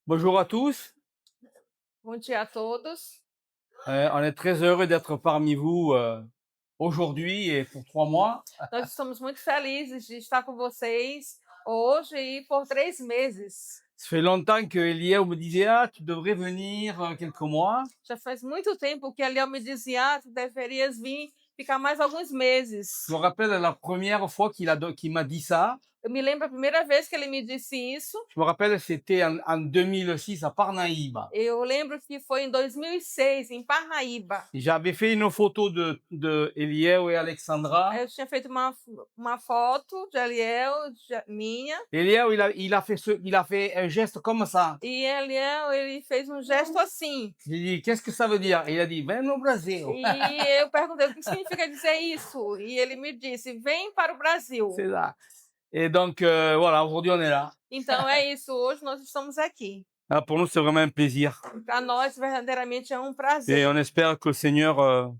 Bonjour à tous. Bom dia a todos. On est très heureux d'être parmi vous aujourd'hui et pour 3 mois. Nós estamos muito felizes de estar com vocês hoje e por 3 meses. Ça fait longtemps que Eliel me disait ah tu devrais venir quelques mois. Já faz muito tempo que a Eliel me dizia, tu deverias vir ficar mais alguns meses. Je me rappelle la première fois qu'il m'a dit ça. Eu me lembro a primeira vez que ele me disse isso. Je me rappelle c'était en 2006 à Parnaíba. Eu lembro que foi em 2006 em Parnaíba. J'avais fait une photo de Eliel et Alexandra. Eu tinha feito uma foto de Eliel, minha. Eliel il a fait un geste comme ça. E Eliel, ele fez um gesto assim. J'ai dit qu'est-ce que ça veut dire? Il a dit vem no Brasil. E eu perguntei o que significa dizer isso. E ele me disse, vem para o Brasil. C'est ça. Et donc, voilà, aujourd'hui on est là. Então é isso, hoje nós estamos aqui. Ah, pour nous, c'est vraiment un plaisir. Para nós, verdadeiramente, é um Et prazer. on espère que le Seigneur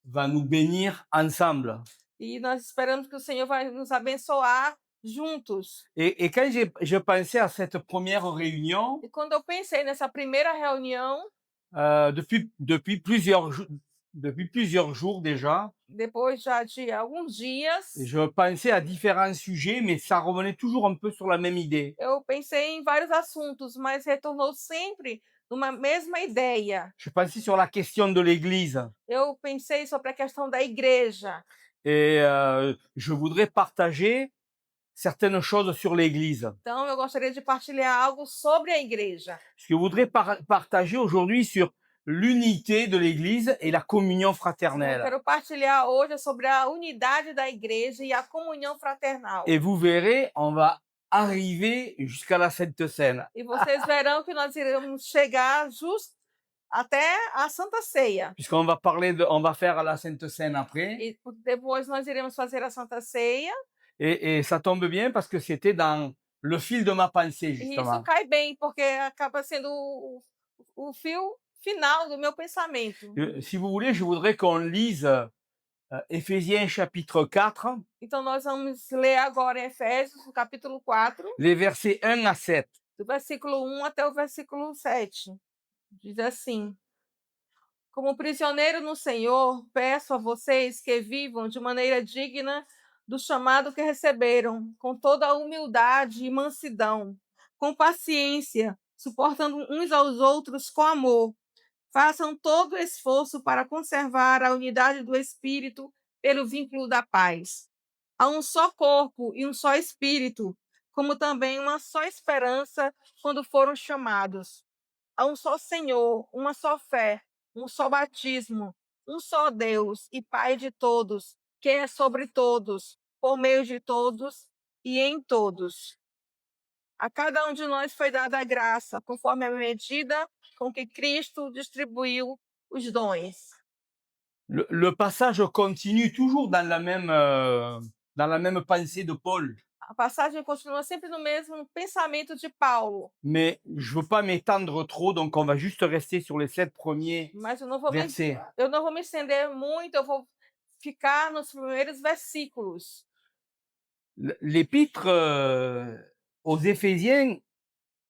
va nous bénir ensemble. E nós esperamos que o Senhor vai nos abençoar juntos. Et quand je pensais à cette première réunion, E quando eu pensei nessa primeira reunião, depuis plusieurs jours déjà, depois já de alguns dias, je pensais à différents sujets, mais ça revenait toujours un peu sur la même idée. eu pensei em vários assuntos, mas retornou sempre numa mesma ideia. Je pensais sur la question de l'Église. Eu pensei sobre a questão da igreja. Et je voudrais partager certaines choses sur l'Église. Então, eu gostaria de partilhar algo sobre a igreja. Je voudrais partager aujourd'hui sur l'unité de l'Église et la communion Eu fraternelle. quero partilhar hoje sobre a unidade da igreja e a comunhão fraternal. Et vous verrez, on va arriver jusqu'à la Sainte Seine. E vocês verão que nós iremos chegar justo até a Santa Ceia. Puisqu'on va on va faire la Sainte Seine après. E depois nós iremos fazer a Santa Ceia. Et ça tombe bien parce que c'était dans le fil de ma pensée, E justement. isso cai bem, porque acaba sendo o fio final do meu pensamento. Si vous voulez, je voudrais qu'on lise Éphésiens chapitre 4, Então nós vamos ler agora em Efésios, no capítulo 4, les versets 1 à 7. do versículo 1 até o versículo 7. Diz assim: Como prisioneiro no Senhor, peço a vocês que vivam de maneira digna do chamado que receberam, com toda a humildade e mansidão, com paciência, suportando uns aos outros com amor. Façam todo o esforço para conservar a unidade do Espírito pelo vínculo da paz. Há um só corpo e um só Espírito, como também uma só esperança quando foram chamados. Há um só Senhor, uma só fé, um só batismo, um só Deus e Pai de todos, que é sobre todos, por meio de todos e em todos. A cada um de nós foi dada a graça, conforme a medida com que Cristo distribuiu os dons. Le passage continue toujours dans la même pensée de Paul. A passagem continua sempre no mesmo pensamento de Paulo. Mais je veux pas m'étendre trop, donc on va juste rester sur les 7 premiers Mas eu não vou versets. me estender muito, eu vou ficar nos primeiros versículos. L'épître aux Éphésiens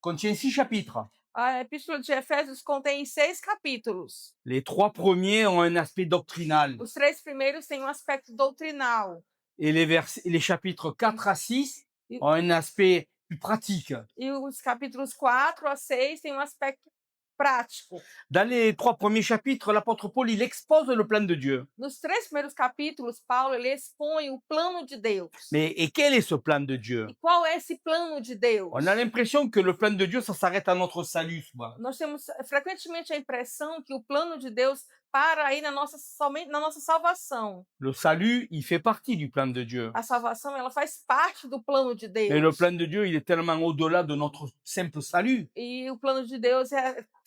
contient 6 chapitres. A Epístola de Efésios contém 6 capítulos. Les 3 premiers ont un aspect doctrinal. Os 3 primeiros têm um aspecto doutrinal. Et les chapitres 4 à 6 ont un aspect plus pratique. E os capítulos 4 a 6 têm um aspecto prático. Dans les 3 premiers chapitres, l'apôtre Paul, il expose le plan de Dieu. Nos 3 primeiros capítulos, Paulo ele expõe o plano de Deus. Mais et quel est ce plan de Dieu? E qual é esse plano de Deus? On a l'impression que le plan de Dieu, ça s'arrête à notre salut. Nós temos frequentemente a impressão que o plano de Deus para aí somente na nossa salvação. Le salut, il fait partie du plan de Dieu. A salvação, ela faz parte do plano de Deus. Mais le plan de Dieu, il est tellement au-delà de notre simple salut. E o plano de Deus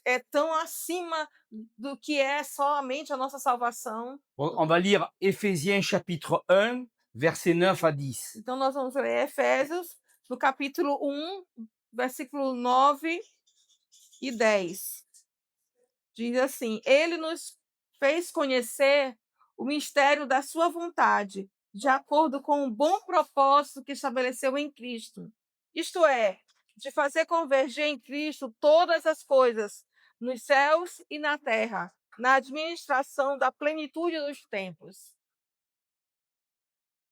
é tão acima do que é somente a nossa salvação. On va lire Éphésiens chapitre 1, versets 9 à 10. Então nós vamos ler Efésios, no capítulo 1, versículo 9 e 10. Diz assim: Ele nos fez conhecer o mistério da sua vontade, de acordo com o bom propósito que estabeleceu em Cristo. Isto é, de fazer converger em Cristo todas as coisas, nos céus e na terra, na administração da plenitude dos tempos.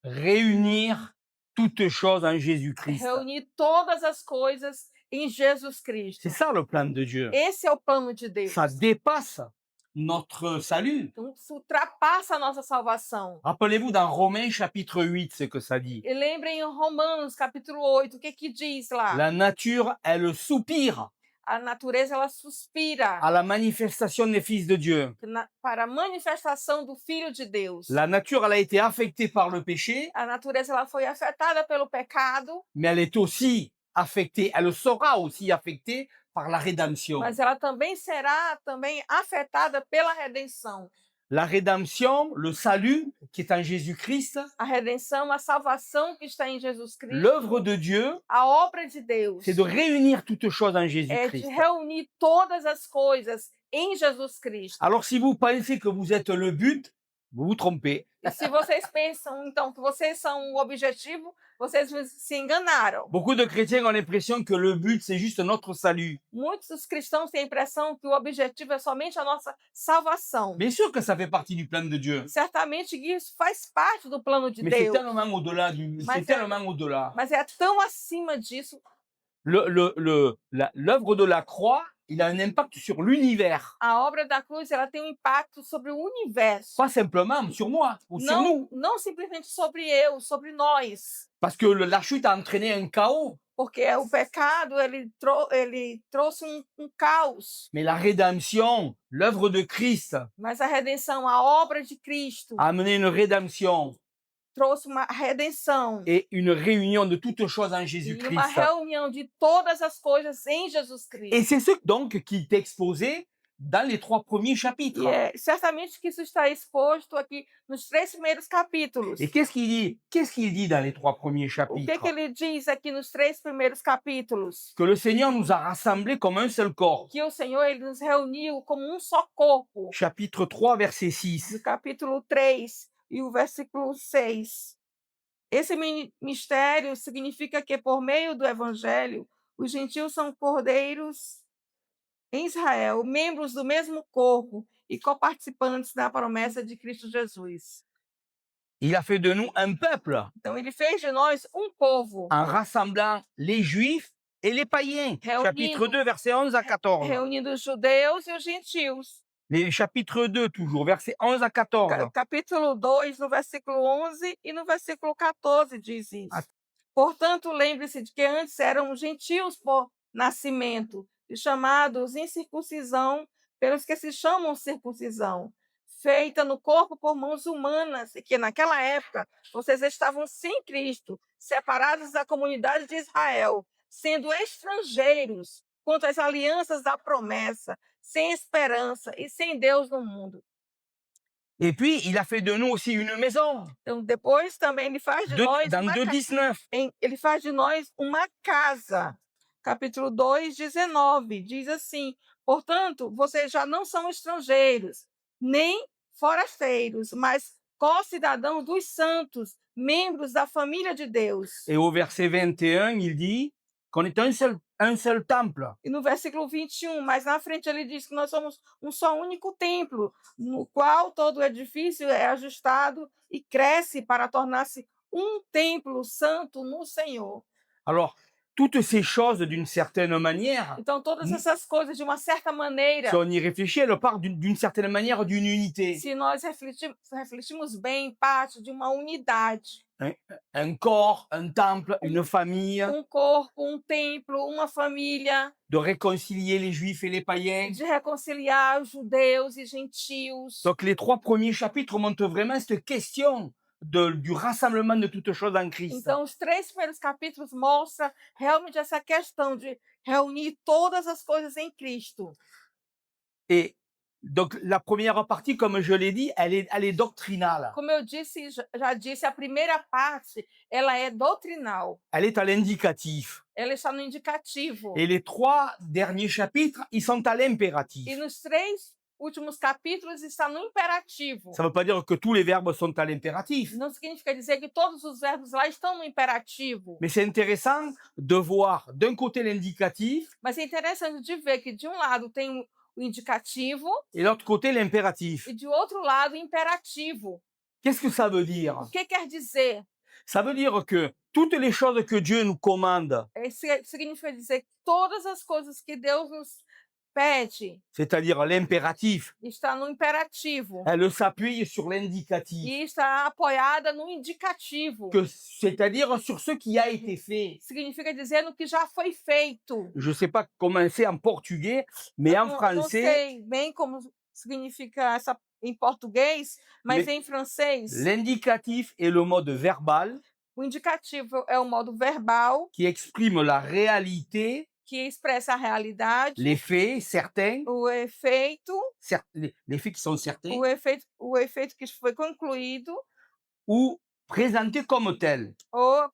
Réunir toutes choses en Jésus-Christ. Reunir todas as coisas em Jesus Cristo. C'est ça le plan de Dieu. Esse é o plano de Deus. Ça dépasse notre salut. Então, isso ultrapassa a nossa salvação. Rappelez-vous dans Romains chapitre 8 ce que ça dit. E lembrem em Romanos, capítulo 8, o que que diz lá? La nature, elle soupire A natureza, ela suspira à la manifestation des fils de Dieu. para a manifestação do Filho de Deus. La nature, elle a été affectée par le péché, A natureza, ela foi afetada pelo pecado, mais elle est aussi affectée, elle sera aussi affectée par la rédemption. mas ela também será afetada pela redenção. La rédemption, le salut qui est en Jésus-Christ, A redenção, a salvação que está em Jesus Cristo, l'œuvre de Dieu, a obra de Deus, c'est de réunir toutes choses en é de Jésus-Christ. reunir todas as coisas em Jesus Cristo. Alors si vous pensez que vous êtes le but, vous vous trompez. E se vocês pensam, então, que vocês são o objetivo, vocês se enganaram. Beaucoup de chrétiens ont l'impression que le but, c'est juste notre salut. Muitos dos cristãos têm a impressão que o objetivo é somente a nossa salvação. Bien sûr que ça fait partie du plan de Dieu. Certamente isso faz parte do plano de Mais c'est Deus, tellement au-delà Mais c'est tellement au-delà. mas é tão acima disso. L'œuvre de la croix, il a un impact sur l'univers. A obra da cruz, ela tem um impacto sobre o universo. Pas simplement sur moi ou sur nous. Não simplesmente sobre eu, sobre nós. Parce que la chute a entraîné un chaos. Porque o pecado, ele trouxe um caos. Mais la rédemption, l'œuvre de Christ, Mas a redenção, a obra de Cristo, a amené une rédemption trouxe uma redenção. et une réunion de toutes choses en E uma Jésus-Christ. reunião de todas as coisas em Jesus Et Cristo. c'est ce donc qui est exposé dans les 3 premiers chapitres. E é certamente que isso está exposto aqui nos 3 primeiros capítulos. Et qu'est-ce qu'il dit? Qu'est-ce qu'il dit dans les 3 premiers O que chapitres? ele diz aqui nos 3 primeiros capítulos? Que le Seigneur nous a rassemblés comme un seul corps. Que o Senhor, ele nos reuniu como um só corpo. Chapitre 3, verset 6. No capítulo 3 e o versículo 6. Esse mistério significa que, por meio do evangelho, os gentios são cordeiros em Israel, membros do mesmo corpo e coparticipantes da promessa de Cristo Jesus. Il a fait de nous un peuple Então, ele fez de nós um povo, en rassemblant les Juifs et les païens. Reunindo- Chapitre 2, verset 11 à 14. reunindo os judeus e os gentios. Les chapitre 2 toujours, verset 11 à 14. Capítulo 2, no versículo 11 e no versículo 14 diz isso. Ah. Portanto, lembre-se de que antes eram gentios por nascimento, e chamados incircuncisão pelos que se chamam circuncisão, feita no corpo por mãos humanas, e que naquela época vocês estavam sem Cristo, separados da comunidade de Israel, sendo estrangeiros quanto às alianças da promessa, sem esperança e sem Deus no mundo. Et puis, il a fait de nous aussi une maison. Então, depois também ele faz de nós Dans uma 2,19. ele faz de nós uma casa. Capítulo 2, 19, diz assim: portanto, vocês já não são estrangeiros, nem forasteiros, mas co-cidadãos dos santos, membros da família de Deus. Et au verset 21, il dit qu'on est un seul temple. E no versículo 21, mas na frente ele diz que nós somos um só único templo, no qual todo edifício é ajustado e cresce para tornar-se um templo santo no Senhor. Alors, toutes ces choses, d'une certaine manière, Então, todas essas coisas, de uma certa maneira, si on y réfléchit, elles partent d'une certaine manière d'une unité. se nós refletimos bem, parte de uma unidade. Un corps, un temple, une famille, Um corpo, um templo, uma família, de réconcilier les juifs et les païens. de reconciliar os judeus e gentios. Donc les 3 premiers chapitres montrent vraiment cette question du rassemblement de toutes choses en Christ. Então, os 3 primeiros capítulos mostram realmente essa questão de reunir todas as coisas em Cristo. Et donc la première partie, comme je l'ai dit, elle est doctrinale. Como eu disse, já disse, a primeira parte, ela é doutrinal. Elle est à l'indicatif. Ela está no indicativo. Et les 3 derniers chapitres, ils sont à l'impératif. E nos 3 últimos capítulos está no imperativo. Ça ne veut pas dire que tous les verbes sont à l'impératif. Não significa dizer que todos os verbos lá estão no imperativo. Mais c'est intéressant de voir d'un côté l'indicatif Mas é interessante de ver que de um lado tem o indicativo et de l'autre côté l'impératif. e de outro lado o imperativo. Qu'est-ce que ça veut dire? O que quer dizer? Ça veut dire que toutes les choses que Dieu nous commande, Significa dizer que todas as coisas que Deus nos pede c'est-à-dire l'impératif, está no imperativo elle s'appuie sur l'indicatif, e está apoiada no indicativo. c'est-à-dire sur ce qui a été fait. Significa dizer no que já foi feito. Je ne sais pas comment c'est en portugais, mais en Não français, sei bem como significa essa em português, mas Mais em francês, l'indicatif est le mode verbal o indicativo é o modo verbal qui exprime la réalité, que expressa a realidade, les faits certains, o efeito, les faits qui sont certains, o efeito que foi concluído ou présentés comme tels, ou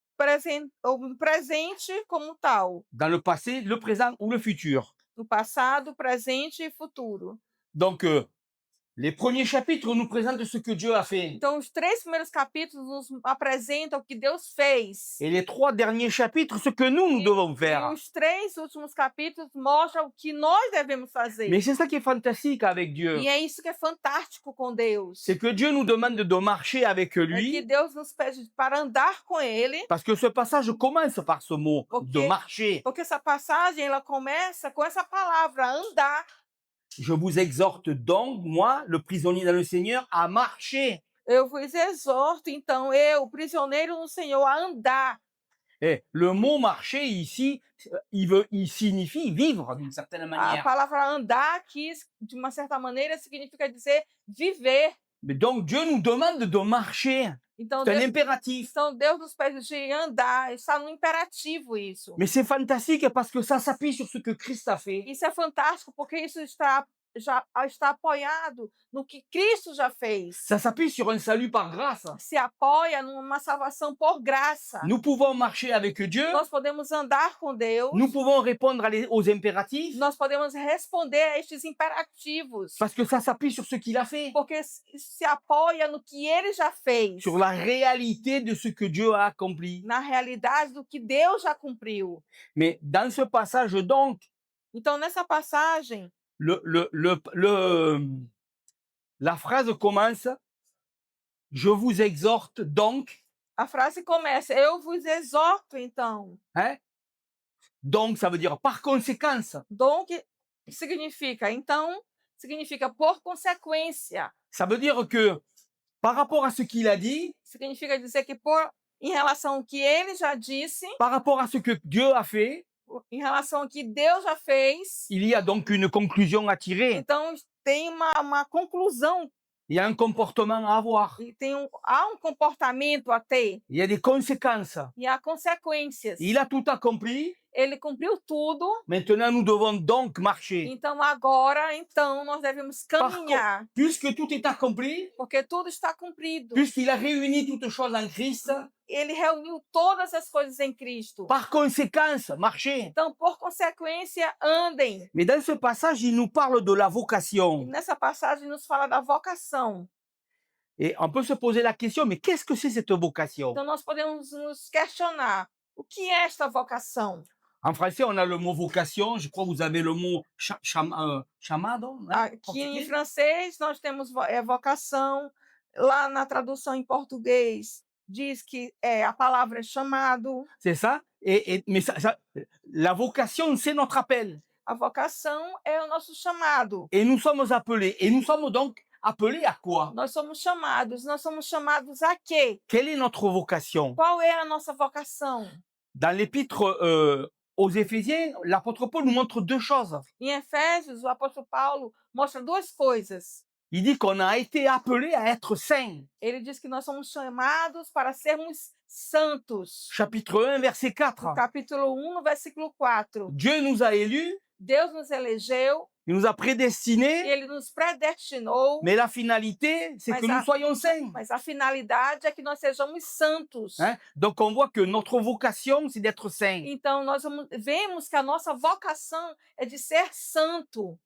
presente como tal, dans le passé, le présent ou le futur. no passado, presente e futuro. Donc, les premiers chapitres nous présentent ce que Dieu a fait. Então, os 3 primeiros capítulos nos apresentam o que Deus fez. Et les 3 derniers chapitres, ce que nous devons E faire. os 3 últimos capítulos mostram o que nós devemos fazer. Mais c'est ça qui est fantastique avec Dieu. E é isso que é fantástico com Deus. C'est que Dieu nous demande de marcher avec É que lui, Deus nos pede para andar com Ele, parce que ce passage commence par ce mot, Ok. de marcher. porque essa passagem ela começa com essa palavra, andar. Je vous exhorte donc, moi, le prisonnier dans le Seigneur, à marcher. Eu vos exorto, então, eu, prisioneiro no Senhor, a andar. Et le mot marcher ici, il signifie vivre d'une certaine A manière. palavra andar aqui, de uma certa maneira, significa dizer viver. Mais donc Dieu nous demande de marcher. Então, C'est un Deus, impératif. então Deus nos pede de andar, está no imperativo isso. Mais c'est fantastique parce que ça s'appuie sur ce que Christ a fait. Isso é fantástico porque isso já está apoiado no que Cristo já fez. Ça s'appuie sur un salut par grâce. Se apoia numa salvação por graça. Nous pouvons marcher avec Dieu. Nós podemos andar com Deus. Nous pouvons répondre aux impératifs Nós podemos responder a estes imperativos. parce que ça s'appuie sur ce qu'il a fait. Porque se apoia no que ele já fez. Sur la réalité de ce que Dieu a accompli. Na realidade do que Deus já cumpriu. Mais dans ce passage donc, Então, nessa passagem, la phrase commence « Je vous exhorte donc a frase começa, eu vos exorto, então. ». Hein? Donc, ça veut dire par conséquence. Donc, significa, então, significa por consequência. Ça veut dire que par rapport à ce qu'il a dit, Significa dizer que em relação ao que ele já disse, par rapport à ce que Dieu a fait, em relação ao que Deus já fez, il y a donc une conclusion à tirer. então tem uma conclusão, Il y a un comportement à avoir. e há um comportamento a ter, Il y a des conséquences. e há consequências. Il a tout accompli. Ele cumpriu tudo, Maintenant, nous devons donc marcher. então agora, nós devemos caminhar, Puisque tout est accompli, porque tudo está cumprido. puisqu'il a réuni toutes choses en Christ, Ele reuniu todas as coisas em Cristo. par conséquence, marcher. Então, por consequência, andem. Mais dans ce passage, il nous parle de la E vocation. nessa passagem nos fala da vocação. Et on peut se poser la question, mais qu'est-ce que c'est cette vocation? Então, nós podemos nos questionar, o que é esta vocação? En français, on a le mot vocation. Je crois que vous avez le mot chamado. Hein, Aqui em francês, nós temos vocação. Lá na tradução em português, diz que a palavra é chamado. C'est ça. Mais la vocation, c'est notre appel. A vocação é o nosso chamado. Et nous sommes appelés. Et nous sommes donc appelés à quoi? Nós somos chamados a quê? Quelle est notre vocation? Qual é a nossa vocação? Dans l'épître aux Éphésiens, l'apôtre Paul nous montre deux choses. Em Efésios, o apóstolo Paulo mostra duas coisas. Il dit qu'on a été appelés à être saints. Ele diz que nós somos chamados para sermos santos. Chapitre 1, verset 4. No capítulo 1, no versículo 4. Dieu nous a élus, Deus nos elegeu, il nous a prédestinés, ele nos predestinou, mais la finalité, c'est Mais que ça- nous soyons saints. mas a finalidade é que nós sejamos santos. Hein? Donc on voit que notre vocation, c'est d'être saint. Então, nós vemos que a nossa vocação é de ser santo.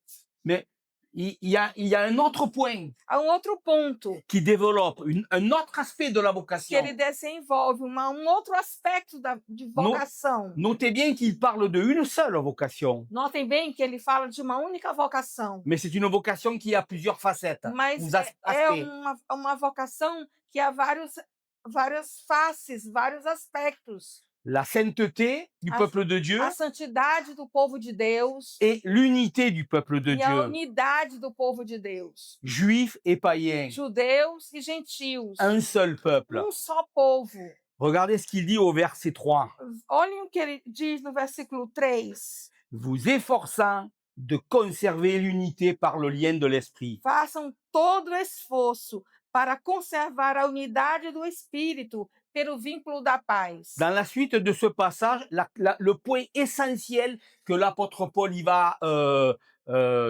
Mais il y a un autre point Há um outro ponto qui développe un autre aspect de la que vocation. ele desenvolve um outro aspecto de vocação. Notez bien qu'il parle d'une seule vocation, Notem bem que ele fala de uma única vocação, mais c'est une vocation qui a plusieurs facettes, mas ou é aspects. uma vocação que há várias faces, vários aspectos. La sainteté du peuple de Dieu A santidade do povo de Deus et l'unité du peuple de e a Dieu, unidade do povo de Deus. juifs et païens, Judeus e gentios. un seul peuple. Só povo. Regardez ce qu'il dit au verset 3. Olhem o que ele diz no versículo 3. Vous efforçant de conserver l'unité par le lien de l'esprit. Façam todo esforço para conservar a unidade do Espírito pelo vínculo da paz. Dans la suite de ce passage, le point essentiel que l'apôtre Paul y va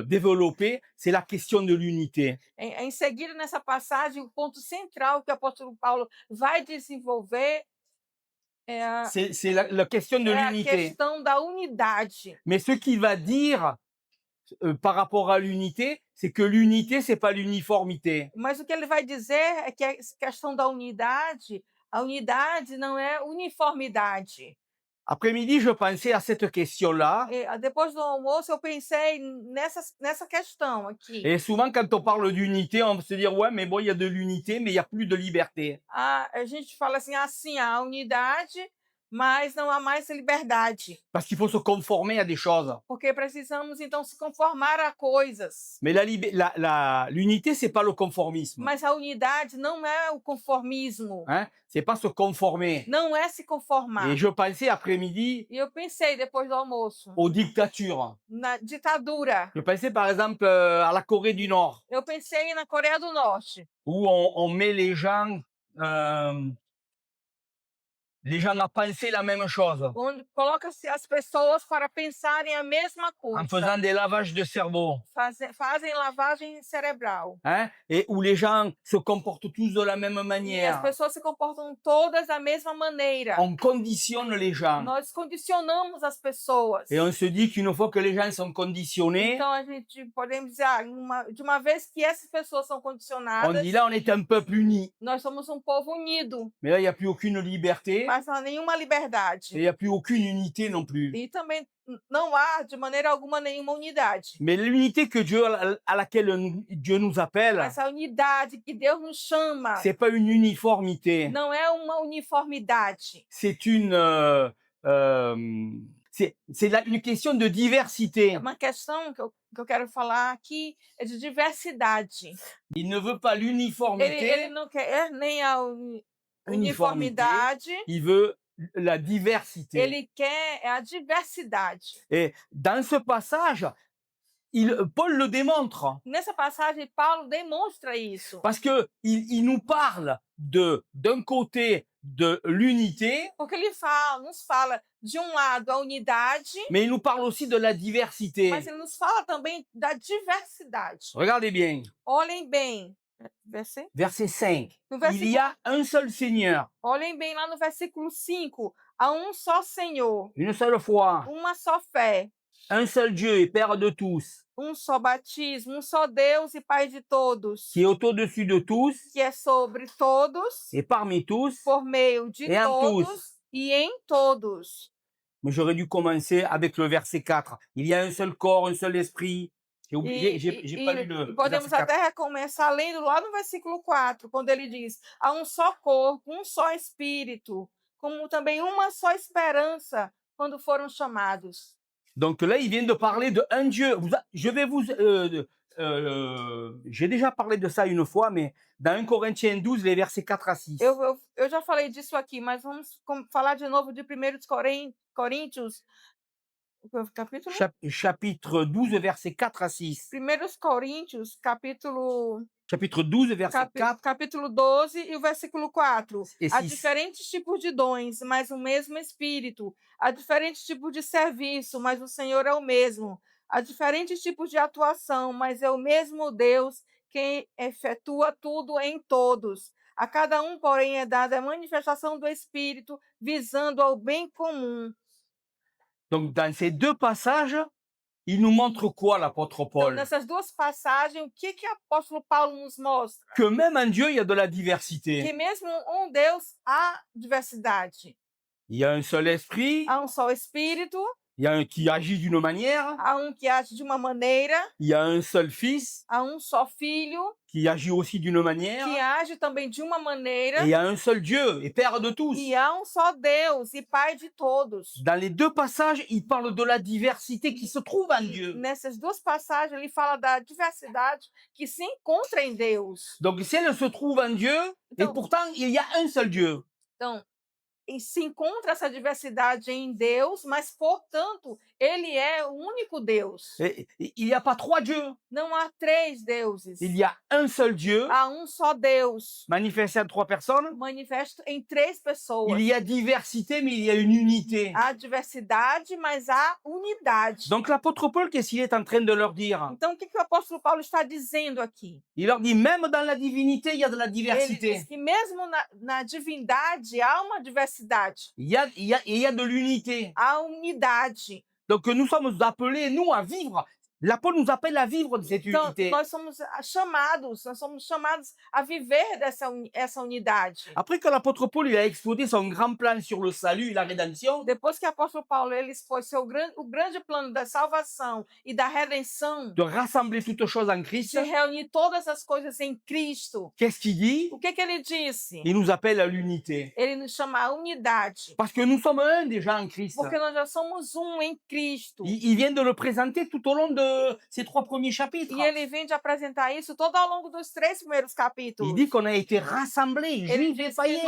développer, c'est la question de l'unité. Em seguida, nessa passagem, o ponto central que o apóstolo Paulo vai desenvolver é C'est la question de a l'unité. questão da unidade. Mais ce qu'il va dire par rapport à l'unité, c'est que l'unité, c'est pas l'uniformité. Mas o que ele vai dizer é que a questão da unidade, a unidade não é uniformidade. Après-midi, je pensais à cette question-là. Depois do almoço, eu pensei nessa questão aqui. Et souvent, quand on parle d'unité, on va se dire, ouais, mais bon, il y a de l'unité, mais il n'y a plus de liberté. A gente fala assim, há unidade, mas não há mais liberdade. Parce qu'il faut se conformer à des choses. Porque precisamos, então, se conformar a coisas. Mais l'unité, c'est pas le conformisme. Mas a unidade não é o conformismo. Hein? C'est pas se conformer. Não é se conformar. Et je pensais après-midi E eu pensei, depois do almoço, aux dictatures. na ditadura. Je pensais par exemple à la Corée du Nord, Eu pensei na Coreia do Norte, où on met les gens à penser la même chose, onde coloca-se as pessoas para pensarem a mesma coisa. en faisant des lavages de cerveau. Fazem lavagem cerebral. Hein? Et où les gens se comportent tous de la même E as manière. pessoas se comportam todas da mesma maneira. On conditionne les gens. Nós condicionamos as pessoas. Et on se dit qu'une fois que les gens sont conditionnés, Então a gente podemos dizer, de uma vez que essas pessoas são on condicionadas, dit là, on est un peuple uni. nós somos um povo unido, Mais là, il n'y a plus aucune liberté mas não há nenhuma et liberdade. il n'y a plus aucune unité non plus. E também não há, de maneira alguma, nenhuma unidade. Mais l'unité que Dieu, à laquelle Dieu nous appelle, Essa unidade que Deus nos chama c'est pas une uniformité. não é uma uniformidade. C'est une une question de diversité. Uma questão que eu quero falar aqui é de diversidade. Il ne veut pas Ele l'uniformité, não quer nem a uniformidade, il veut la diversité. ele quer a diversidade. Et dans ce passage, Paul le démontre. Nessa passagem, Paulo demonstra isso. Parce que il nous parle d'un côté de l'unité, Porque ele nos fala, de um lado, a unidade, mais il nous parle aussi de la diversité. mas ele nos fala também da diversidade. Regardez bien, Olhem bem. verset 5. No Il versículo, y a un seul Seigneur, olhem bem lá no versículo 5. Há um só Senhor, une seule foi, uma só fé, un seul Dieu et Père de tous, um só batismo, um só Deus e Pai de todos, qui est au-dessus de tous que é sobre todos, et parmi tous. por meio de Et en todos tous. e em todos. Mais j'aurais dû commencer avec le verset 4. Il y a un seul corps, un seul esprit. J'ai oublié, j'ai pas lu le Podemos verset 4. até recomeçar lendo lá no versículo 4, quando ele diz: há um só corpo, um só espírito, como também uma só esperança quando foram chamados. Donc là, il vient de parler de un Dieu. J'ai déjà parlé de ça une fois, mais dans 1 Corinthiens 12, les versets 4 à 6. Eu já falei disso aqui, mas vamos falar de novo de 1 Coríntios, capítulo? Chapitre 12, versets 4 à 6. 1 Coríntios, Chapitre 12, verset 4. capítulo 12 e o versículo 4. E Há 6. diferentes tipos de dons, mas o mesmo Espírito. Há diferentes tipos de serviço, mas o Senhor é o mesmo. Há diferentes tipos de atuação, mas é o mesmo Deus quem efetua tudo em todos. A cada um, porém, é dada a manifestação do Espírito, visando ao bem comum. Donc dans ces deux passages, il nous montre quoi, l'apôtre Então, Paul? nessas duas passagens, o que o apóstolo Paulo nos mostra? Que même en Dieu, il y a de la Que diversité. mesmo Deus há diversidade. Il y a un seul esprit, Há só Espírito, il y a un qui agit d'une manière, há que age de uma maneira, il y a un seul fils há só Filho, qui agit aussi d'une manière, que age também de uma maneira, et il y a un seul Dieu et Père de tous. e há só Deus e Pai de todos. Dans les deux passages, il parle de la diversité qui se trouve en Dieu. Nessas duas passagens, ele fala da diversidade que se encontra em Deus. Donc si elle se trouve en Dieu, et Donc- pourtant il y a un seul Dieu. Então, e se encontra essa diversidade em Deus, mas, portanto, ele é o único Deus. Et il n'y a pas trois dieux. Não há três deuses. Il y a un seul Dieu, Há só Deus, manifesté en trois personnes. manifesto em três pessoas. Il y a diversité, mais il y a une unité. Há diversidade, mas há unidade. Donc l'apôtre Paul, qu'est-ce qu'il est en train de leur dire? Então, o que o apóstolo Paulo está dizendo aqui? Il leur dit, même dans la divinité, il y a de la Ele diversité. diz que mesmo na divindade há uma diversidade, Il y a de l'unité. há unidade. Donc nous sommes appelés, nous, à vivre. L'apôtre nous appelle à vivre de cette Então, unité. nós somos chamados a viver essa unidade. Après que l'apôtre Paul il a exposé son grand plan sur le salut et la rédemption, Depois que o apóstolo Paulo ele expôs o grande plano da salvação e da redenção, de rassembler toutes choses en Christ, de reunir todas as coisas em Cristo, qu'est-ce qu'il dit? o que ele disse? Il nous appelle à l'unité. Ele nos chama a unidade, Parce que nous sommes un déjà en Christ. porque nós já somos em Cristo. Il vient de le présenter tout au long de ces trois premiers chapitres. E ele vem de apresentar isso todo ao longo dos 3 primeiros capítulos. Il dit qu'on a été rassemblés, Ele juifs et diz que païens.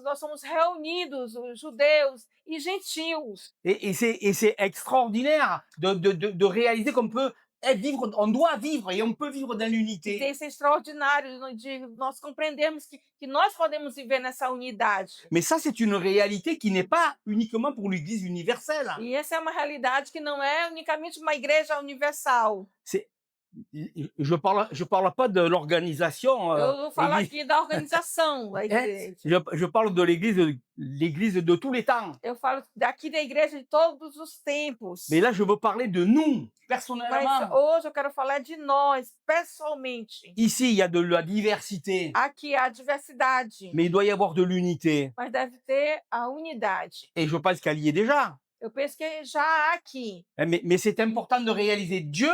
nós somos reunidos, os judeus e gentios. Et c'est extraordinaire de réaliser qu'on peut vivre, on doit vivre et on peut vivre dans E l'unité. tem esse extraordinário de nós compreendermos que nós podemos viver nessa unidade. Mais ça, c'est une réalité qui n'est pas uniquement pour l'Église universelle. E essa é uma realidade que não é unicamente uma igreja universal. Je parle pas de l'organisation. Eu não falo église. aqui da organização da igreja. Je parle de l'Église de tous les temps. Eu falo daqui da igreja de todos os tempos. Mais là, je veux parler de nous, Mas personnellement. hoje eu quero falar de nós, pessoalmente. Ici, il y a de la diversité, Aqui há diversidade, mais il doit y avoir de l'unité. mas deve ter a unidade. Et je pense qu'elle y est déjà. Eu penso que já há aqui, Mais c'est important de réaliser. Dieu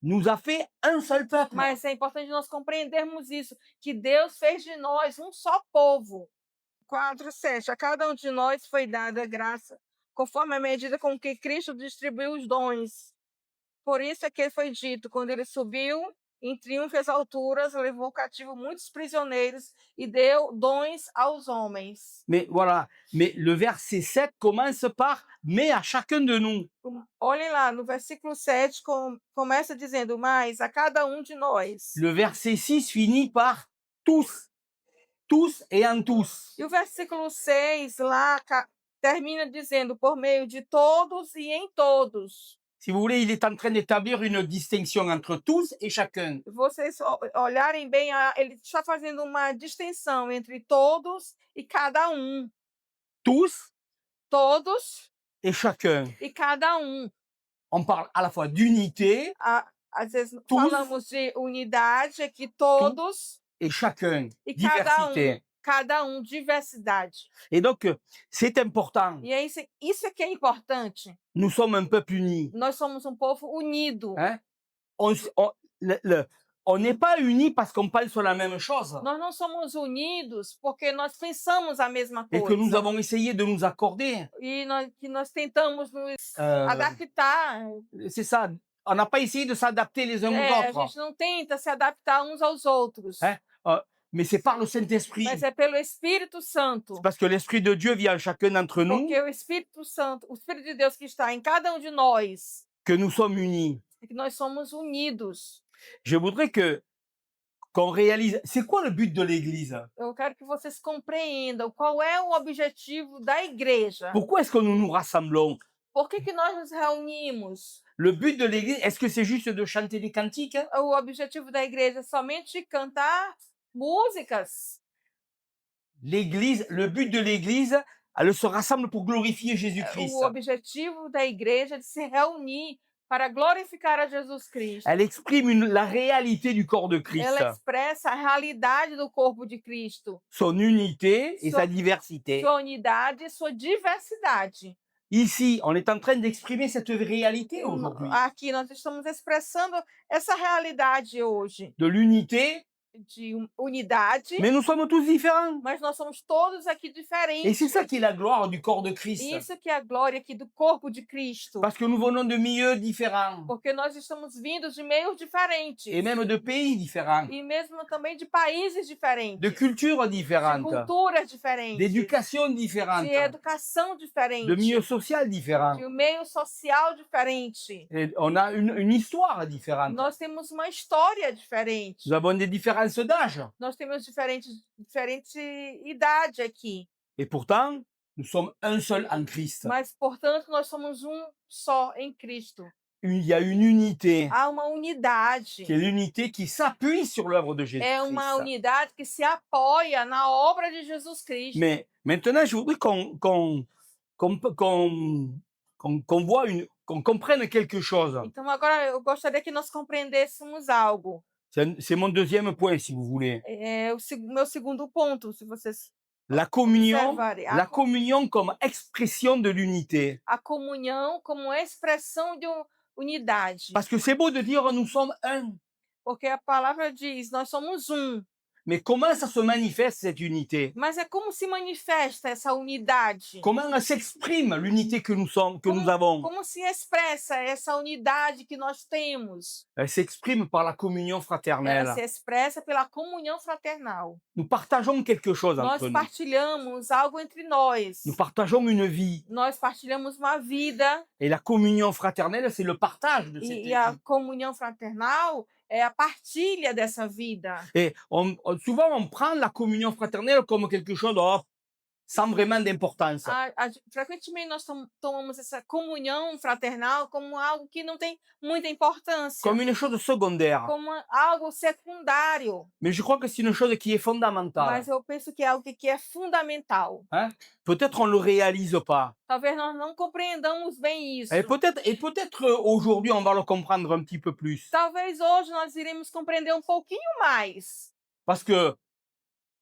nous a fait un seul peuple. mas é importante nós compreendermos isso, que Deus fez de nós só povo. 4:7. A cada de nós foi dada graça, conforme a medida com que Cristo distribuiu os dons. Por isso é que foi dito, quando ele subiu em triunfo às alturas, levou cativo muitos prisioneiros e deu dons aos homens. Mais voilà. Mais le verset 7 commence par « mais à chacun de nous ». Olhem lá, no versículo 7 começa dizendo, mas a cada de nós. Le verset 6 finit par « tous ». Tous et en tous. E o versículo 6 lá termina dizendo, por meio de todos e em todos. Si vous voulez, il est en train d'établir une distinction entre tous et chacun. Vocês olharem bem, ele está fazendo uma distinção entre todos e cada Tous Todos et chacun. e cada On parle à la fois d'unité Às vezes Tous. falamos de unidade, aqui todos et chacun. e Diversité. cada diversidade. Et donc, c'est important. E é isso é que é importante. Nous sommes un peuple uni. Nós somos povo unido. Hein? On n'est pas unis parce qu'on pense la même chose Nós não somos unidos porque nós pensamos a mesma et coisa. que nous avons essayé de nous accorder. E nós tentamos nos Euh, adaptar. c'est ça. On n'a pas essayé de s'adapter les uns aux A autres. gente não tenta se adaptar uns aos outros. Hein? Mais c'est par le Saint-Esprit. Mas é pelo Espírito Santo. C'est parce que l'Esprit de Dieu vit en chacun d'entre nous Porque o Espírito Santo, o Espírito de Deus que está em cada de nós, que nous sommes unis. é que nós somos unidos. Je voudrais qu'on réalise. C'est quoi le but de l'Église? Eu quero que vocês compreendam qual é o objetivo da igreja. Pourquoi est-ce que nous nous rassemblons? Por que nós nos reunimos? Le but de l'Église, est-ce que c'est juste de chanter des cantiques? O objetivo da igreja é somente cantar músicas. L'Église, le but de l'Église, elle se rassemble pour glorifier Jésus-Christ. O objetivo da igreja é de se reunir para glorificar a Jesus Cristo. Elle exprime la réalité du corps de Christ, Ela expressa a realidade do corpo de Cristo, son unité et Sua- sa diversité. sua unidade e sua diversidade. Ici, on est en train d'exprimer cette réalité aujourd'hui, Aqui nós estamos expressando essa realidade hoje de l'unité, de unidade, mais nous sommes tous différents. mas nós somos todos aqui Et diferentes. c'est ça qui est la gloire du corps de Christ, Isso que é a glória aqui do corpo de Cristo, parce que nous venons de milieux différents, porque nós estamos vindos de meios diferentes et même de pays différents, e mesmo também de países diferentes, de cultures de différentes, culturas diferentes, d'éducation différente, de educação diferente, de milieux sociaux différents. de um meio social diferente. Et on a une histoire différente. Nós temos uma história diferente. Nous avons des différences d'âge. Nós temos diferente idade aqui. Et pourtant, nous sommes un seul en Christ. Mas, portanto, nós somos só em Cristo. Il y a une unité, Há uma unidade. qui est l'unité qui s'appuie sur l'œuvre de É Jésus-Christ. uma unidade que se apoia na obra de Jesus Cristo. Mais maintenant, je voudrais qu'on voit qu'on comprenne quelque chose. Então, agora, eu gostaria que nós compreendêssemos algo. C'est mon deuxième point, si vous voulez. É o meu segundo ponto, se vocês La communion, observarem. la communion comme expression de l'unité. A comunhão como expressão de unidade. Parce que c'est beau de dire nous sommes un. Porque a palavra diz, nós somos Mais comment ça se manifeste, cette unité? Mas é como se manifesta essa unidade? Comment elle s'exprime, l'unité que nous sommes, que nous avons? Como se expressa essa unidade que nós temos? Elle s'exprime par la communion fraternelle. Ela se expressa pela comunhão fraternal. Nous partageons quelque chose Nós entre nous. partilhamos algo entre nós. Nous partageons une vie. Nós partilhamos uma vida. Et la communion fraternelle, c'est le partage de cette E vie. a comunhão fraternal é a partilha dessa vida. Et souvent, on prend la communion fraternelle comme quelque chose sans vraiment d'importance. Frequentemente nós tomamos essa comunhão fraternal como algo que não tem muita importância. Comme une chose secondaire. Como algo secundário. Mais je crois que c'est une chose qui est fondamentale. Mas eu penso que é algo que é fundamental. Hein? Peut-être on ne le réalise pas. Talvez nós não compreendamos bem isso. Et peut-être aujourd'hui, on va le comprendre un petit peu plus. Talvez hoje nós iremos compreender um pouquinho mais. Parce que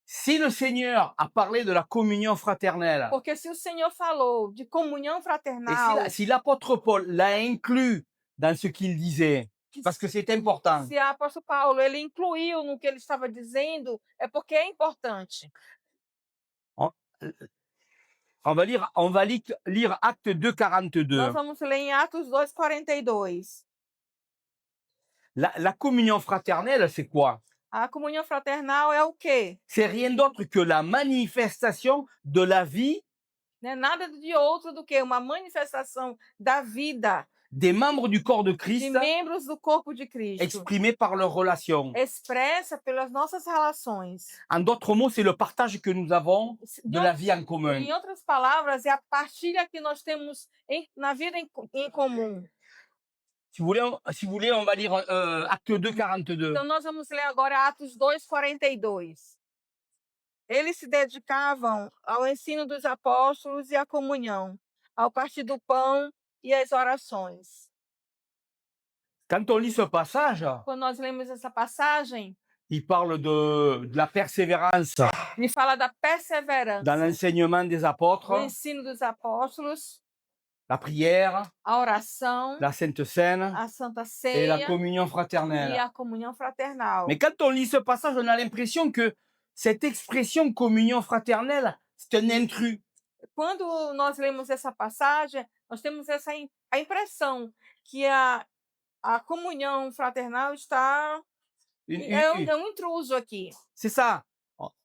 si le Seigneur a parlé de la communion fraternelle, Porque se o Senhor falou de comunhão et fraternal, si l'apôtre Paul l'a inclus dans ce qu'il disait, parce que c'est important. se o apóstolo Paulo ele incluiu no que ele estava dizendo, é porque é importante. On va lire Acte 2, 42. Nós vamos ler em Atos 2:42. La communion fraternelle, c'est quoi? A comunhão fraternal é o quê? C'est rien d'autre que la manifestation de la vie Não é nada de outro do que uma manifestação da vida des membres du corps de de Christ membros do corpo de Cristo, exprimée par leur relation. expressa pelas nossas relações. En d'autres mots, c'est le partage que nous avons de la vie en commun. Em outras palavras, é a partilha que nós temos na vida em comum. Si vous voulez, on va lire Acte 2, 42. Então, nós vamos ler agora Atos 2:42. Eles se dedicavam ao ensino dos apóstolos e à comunhão, ao partir do pão e às orações. Quand on lit ce passage, Quando nós lemos essa passagem, il parle de la persévérance ele fala da perseverança, dans l'enseignement des no apôtres, ensino dos apóstolos, la prière, a oração, la Sainte Seine a Santa et la Ceia communion e fraternelle. a comunhão fraternal. Mais quand on lit ce passage, on a l'impression que cette expression communion fraternelle, c'est un intrus. Quando nós lemos essa passagem, nós temos a impressão que a comunhão fraternal está é um intruso aqui. C'est ça.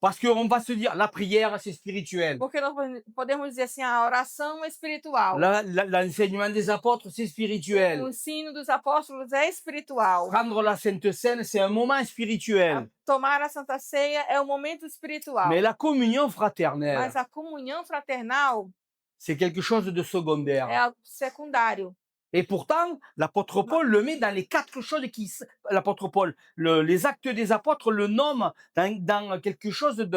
Parce qu'on va se dire, la prière, c'est spirituel. Porque nós podemos dizer assim, a oração é espiritual. L'enseignement des apôtres, c'est O spirituel. ensino dos apóstolos é espiritual. Prendre la Sainte Seine, c'est un moment spirituel. Tomar a Santa Ceia é um momento espiritual. Mais la communion fraternelle, Mas a comunhão fraternal c'est quelque chose de secondaire. é algo secundário. Et pourtant, l'apôtre Paul le met dans les 4 choses l'apôtre Paul, les actes des apôtres le nomment dans quelque chose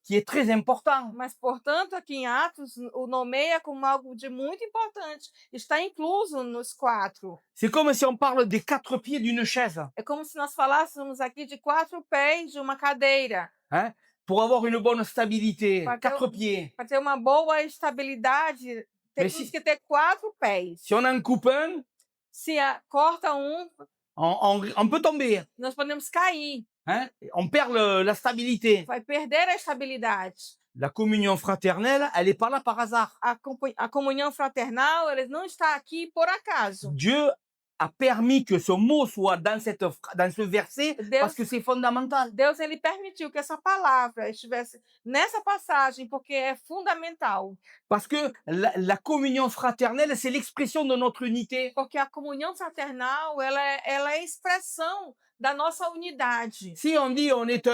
qui est très important. Mas, portanto, aqui em Atos, o nomeia como algo de muito importante. Está incluso nos 4. C'est comme si on parle des 4 pieds d'une chaise. É como se nós falássemos aqui de 4 pés de uma cadeira. Hein? Pour avoir une bonne stabilité, Para 4 pieds. ter uma boa estabilidade, temos se- que ter 4 pés. Si on en coupe un, Se corta on peut tomber. nós podemos cair. Hein? On perd la stabilité. Vai perder a estabilidade. La communion fraternelle, elle n'est pas là par hasard. A comunhão fraternal, ela não está aqui por acaso. Dieu a permis que ce mot soit dans ce verset parce que c'est fondamental. Deus, ele permitiu que essa palavra estivesse nessa passagem porque é fundamental. Parce que la communion fraternelle, c'est l'expression de notre unité. Porque a comunhão fraternal, ela é a expressão da nossa unidade. Si on dit on est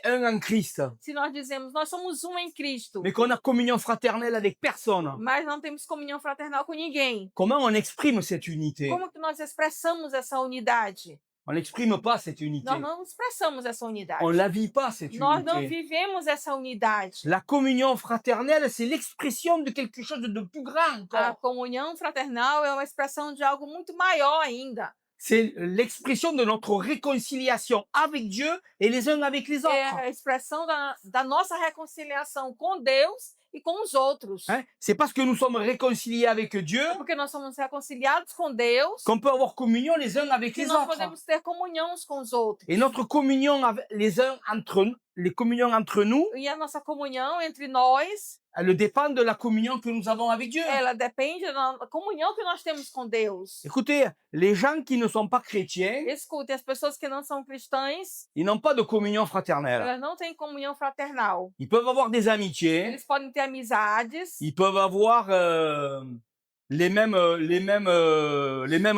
un en Christ, Se nós dizemos nós somos um em Cristo, mais qu'on a communion fraternelle avec personne, mas não temos comunhão fraternal com ninguém, comment on exprime cette unité? como que nós expressamos essa unidade? On n'exprime pas cette unité. Nós não expressamos essa unidade. On la vit pas cette Nós não unité. vivemos essa unidade. La communion fraternelle, c'est l'expression de quelque chose de plus grand A encore. comunhão fraternal é uma expressão de algo muito maior ainda. C'est l'expression de notre réconciliation avec Dieu et les uns avec les É autres. a expressão da nossa reconciliação com Deus e com os outros. Hein? C'est parce que nous sommes réconciliés avec Dieu Porque nós somos reconciliados com Deus qu'on peut avoir communion les uns avec que les nós autres. podemos ter comunhão uns com os outros. Et notre communion les communions entre nous, E a nossa comunhão entre nós, elle dépend de la communion que nous avons avec Dieu. ela depende da comunhão que nós temos com Deus. Écoutez, les gens qui ne sont pas chrétiens, Escute, as pessoas que não são cristãs, ils n'ont pas de communion fraternelle. elas não têm comunhão fraternal. Ils peuvent avoir des amitiés, Eles podem ter amizades, ils peuvent avoir les mêmes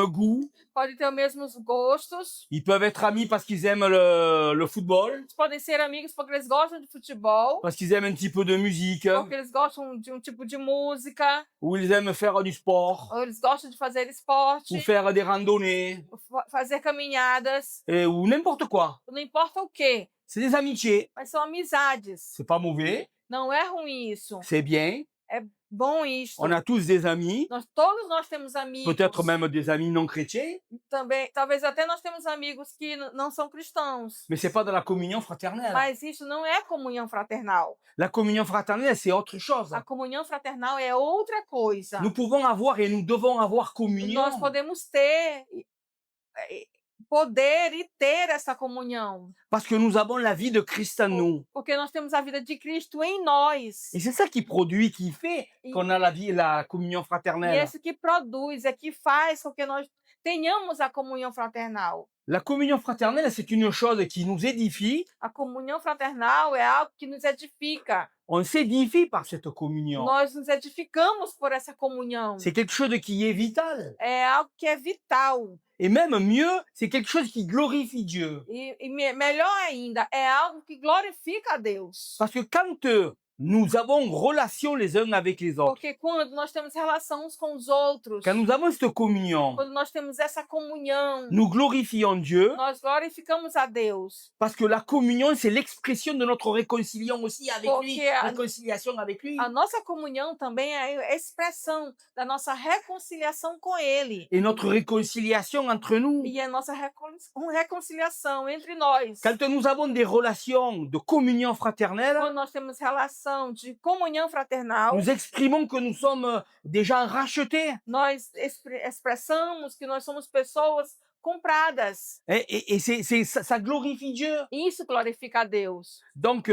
goûts, podem ter os mesmos gostos, ils peuvent être amis parce qu'ils aiment le football, eles podem ser amigos porque eles gostam de futebol, parce qu'ils aiment un petit peu de musique, porque eles gostam de tipo de música, ou ils aiment faire du sport, ou eles gostam de fazer esporte, ou faire des randonnées, fazer caminhadas, ou n'importe quoi. não importa o quê, C'est des amitiés. mas são amizades. C'est pas mauvais, Não é ruim isso, c'est bien. bom isso. On a tous des amis, Todos nós temos amigos. peut-être même des amis non chrétiens, Também, talvez até nós temos amigos que não são cristãos. mais c'est pas de la communion fraternelle. Mas isso não é comunhão fraternal. La communion fraternelle, c'est autre chose. A comunhão fraternal é outra coisa. Nous pouvons avoir et nous devons avoir communion. Nós podemos ter, poder e ter essa comunhão. Parce que nous avons la vie de Christ en nous. Porque nós temos a vida de Cristo em nós. Et c'est ça qui produit, qui fait qu'on a la communion E fraternelle. esse que produz, é que faz com que nós tenhamos a comunhão fraternal. La communion fraternelle, c'est une chose qui nous édifie. A comunhão fraternal é algo que nos edifica. On s'édifie par cette communion. Nós nos edificamos por essa comunhão. C'est quelque chose qui est vital. É algo que é vital. Et même mieux, c'est quelque chose qui glorifie Dieu. Melhor ainda, é algo que glorifica a Deus. Parce que quand nous avons relation les uns avec les autres, Porque quando nós temos relação uns com os outros, quand nous avons cette communion, quando nós temos essa comunhão, nous glorifions Dieu. nós glorificamos a Deus. Parce que la communion, c'est l'expression de notre réconciliation aussi avec lui. Porque Réconciliation avec lui. A nossa comunhão também é a expressão da nossa reconciliação com Ele. Et notre réconciliation entre nous. E a nossa reconciliação entre nós. Quand nous avons des relations de communion fraternelle, Quando nós temos relação de comunhão fraternal, nous exprimons que nous sommes des gens rachetés. nós expressamos que nós somos pessoas compradas. Et ça glorifie Dieu. E isso glorifica a Deus. Donc,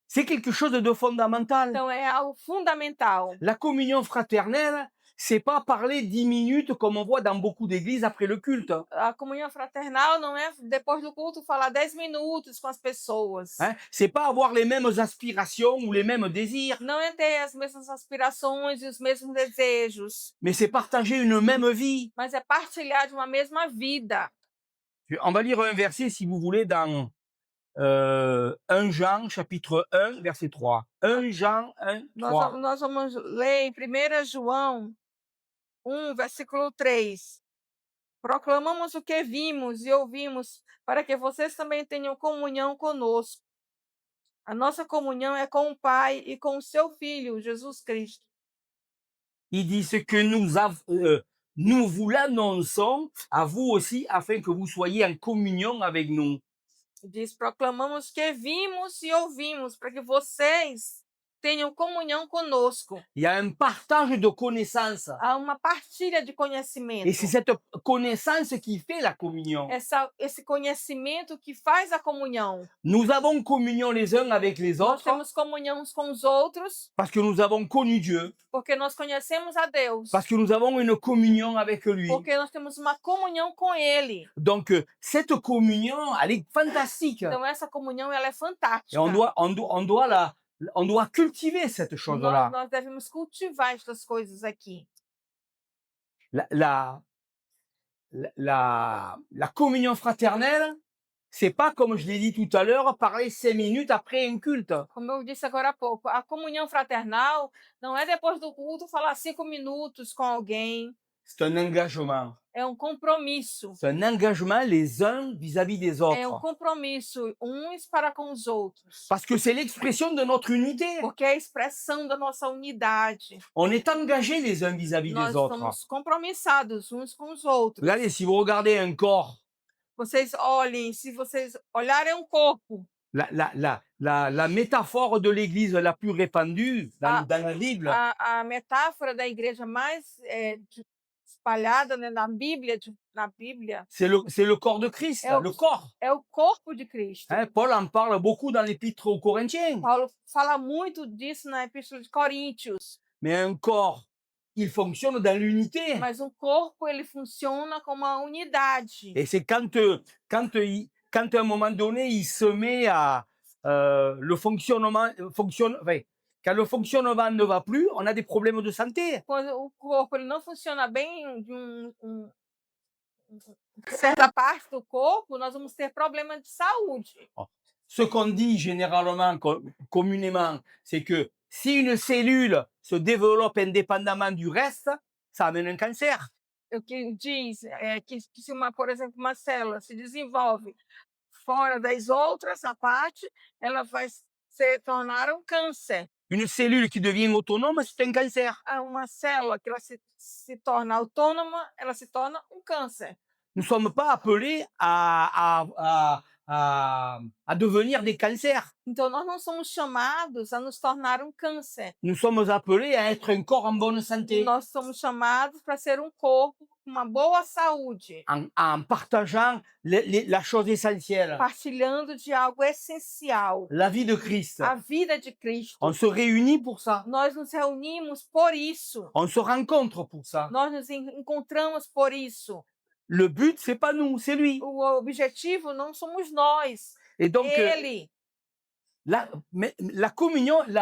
c'est quelque chose de fondamental. Então é algo fundamental. La communion fraternelle, c'est pas parler 10 minutes comme on voit dans beaucoup d'églises après le culte. A comunhão fraternal não é depois do culto falar 10 minutos com as pessoas. Hein? C'est pas avoir les mêmes aspirations ou les mêmes désirs, Não é ter as mesmas aspirações e os mesmos desejos, mais c'est partager une même vie. mas é partilhar de uma mesma vida. On va lire un verset, si vous voulez, dans 1 Jean, chapitre 1, verset 3. 1 Jean 1, 3. Nós vamos ler em 1 João, 1, versículo 3. Proclamamos o que vimos e ouvimos, para que vocês também tenham comunhão conosco. A nossa comunhão é com o Pai e com o seu Filho, Jesus Cristo. Il dit ce que nous vous l'annonçons à vous aussi, afin que vous soyez en communion avec nous. Diz, proclamamos que vimos e ouvimos, para que vocês tenham comunhão conosco. Il y a un partage de connaissances. Há uma partilha de conhecimento. Et c'est cette connaissance qui fait la communion. Esse conhecimento que faz a comunhão. Nous avons communion les uns avec les Nós autres temos comunhão uns com os outros, parce que nous avons connu Dieu, porque nós conhecemos a Deus. parce que nous avons une communion avec lui. Porque nós temos uma comunhão com Ele. Donc, cette communion, elle est fantastique. Então, essa comunhão, ela é fantástica. Et on doit cultiver cette chose-là. Nós devemos cultivar estas coisas aqui. La communion fraternelle, c'est pas, comme je l'ai dit tout à l'heure, parler 5 minutes après un culte. Como eu disse agora há pouco, a comunhão fraternal não é depois do culto falar 5 minutos com alguém. C'est un engagement. É um compromisso. C'est un engagement les uns vis-à-vis des autres. É um compromisso uns para com os outros. Parce que c'est l'expression de notre unité. Porque é a expressão da nossa unidade. On est engagés les uns vis-à-vis Nós des autres. somos compromissados uns com os outros. Regardez, si vous regardez un corps, Vocês olhem, se vocês olharem um corpo, la métaphore de l'Église la plus répandue dans la Bible, a metáfora da igreja mais espalhada, né, na Bíblia, c'est le corps de Christ, le corps. é o corpo de Cristo. Hein, Paul en parle beaucoup dans l'Épître aux Corinthiens. Paulo fala muito disso na Epístola de Coríntios. Mais un corps, il fonctionne dans l'unité. Mas um corpo, ele funciona como uma unidade. Et c'est quand à un moment donné, il se met à le fonctionnement, quand le fonctionnement ne va plus, on a des problèmes de santé. Quando o corpo ele não funciona bem de certa parte do corpo, nós vamos ter problemas de saúde. Ce qu'on dit généralement, communément, c'est que si une cellule se développe indépendamment du reste, ça amène un cancer. O que diz é que se por exemplo, uma célula se desenvolve fora das outras, a parte, ela vai se tornar um câncer. Une cellule qui devient autonome, c'est un cancer. Uma célula que ela se torna autônoma, ela se torna um câncer. Nous ne sommes pas appelés à devenir des cancers. Então, nós não somos chamados a nos tornar um câncer. Nous sommes appelés à être un corps en bonne santé. Nós somos chamados para ser um corpo com uma boa saúde. En partageant la chose essentielle. Partilhando de algo essencial. La vie de Christ. A vida de Cristo. On se réunit pour ça. Nós nos reunimos por isso. On se rencontre pour ça. Nós nos encontramos por isso. Le but, c'est pas nous, c'est lui. O objetivo não somos nós. Et donc, Ele. la